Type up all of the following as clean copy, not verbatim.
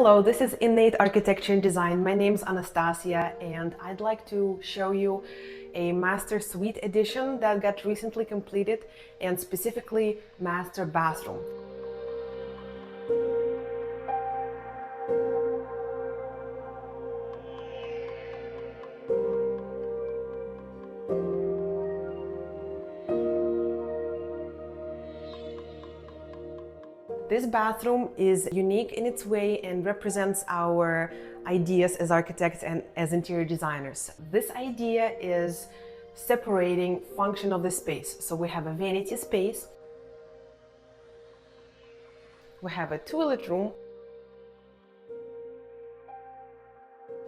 Hello, this is Innate Architecture Design. My name is Anastasia and I'd like to show you a master suite edition that got recently completed, and specifically master bathroom. This bathroom is unique in its way and represents our ideas as architects and as interior designers. This idea is separating function of the space. So we have a vanity space, we have a toilet room,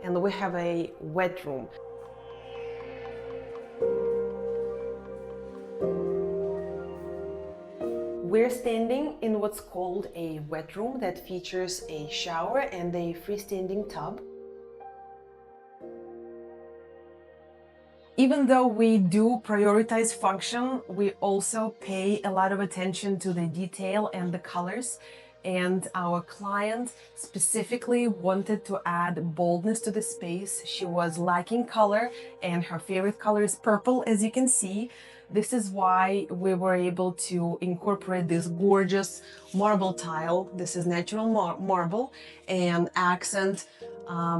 and we have a wet room. We're standing in what's called a wet room that features a shower and a freestanding tub. Even though we do prioritize function, we also pay a lot of attention to the detail and the colors. And our client specifically wanted to add boldness to the space. She was lacking color, and her favorite color is purple, as you can see. This is why we were able to incorporate this gorgeous marble tile. This is natural marble, and accent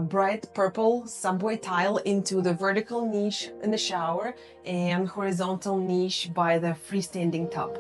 bright purple subway tile into the vertical niche in the shower and horizontal niche by the freestanding tub.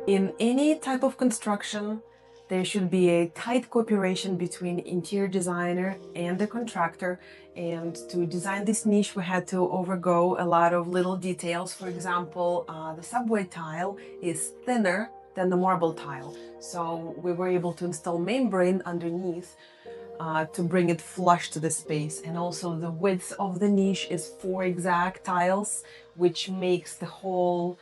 In any type of construction, there should be a tight cooperation between interior designer and the contractor. And to design this niche, we had to overgo a lot of little details. For example, the subway tile is thinner than the marble tile. So we were able to install membrane underneath to bring it flush to the space. And also the width of the niche is 4 exact tiles, which makes the whole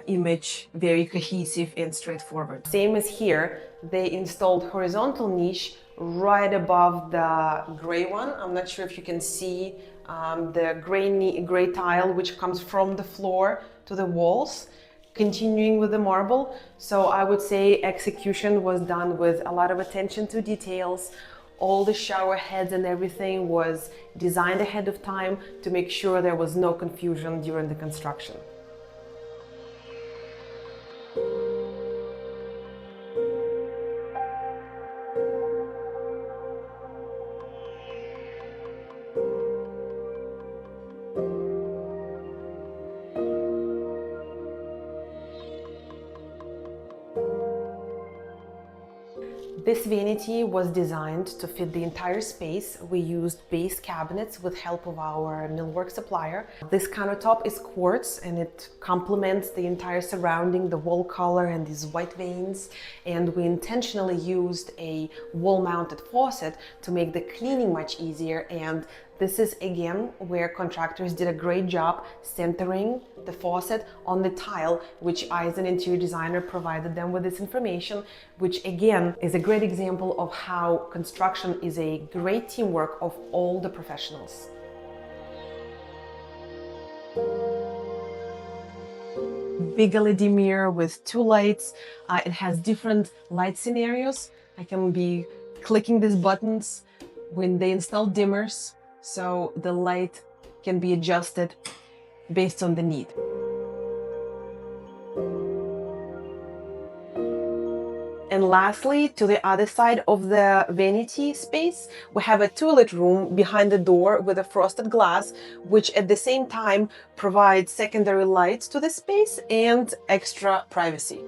image very cohesive and straightforward. Same as here, they installed horizontal niche right above the gray one. I'm not sure if you can see the gray tile which comes from the floor to the walls, continuing with the marble. So I would say execution was done with a lot of attention to details. All the shower heads and everything was designed ahead of time to make sure there was no confusion during the construction. This vanity was designed to fit the entire space. We used base cabinets with help of our millwork supplier. This countertop is quartz and it complements the entire surrounding, the wall color and these white veins. And we intentionally used a wall-mounted faucet to make the cleaning much easier. And this is again where contractors did a great job centering the faucet on the tile, which I as an interior designer provided them with this information, which again is a great example of how construction is a great teamwork of all the professionals. Big LED mirror with 2 lights. It has different light scenarios. I can be clicking these buttons when they install dimmers, so the light can be adjusted based on the need. And lastly, to the other side of the vanity space, we have a toilet room behind the door with a frosted glass, which at the same time provides secondary lights to the space and extra privacy.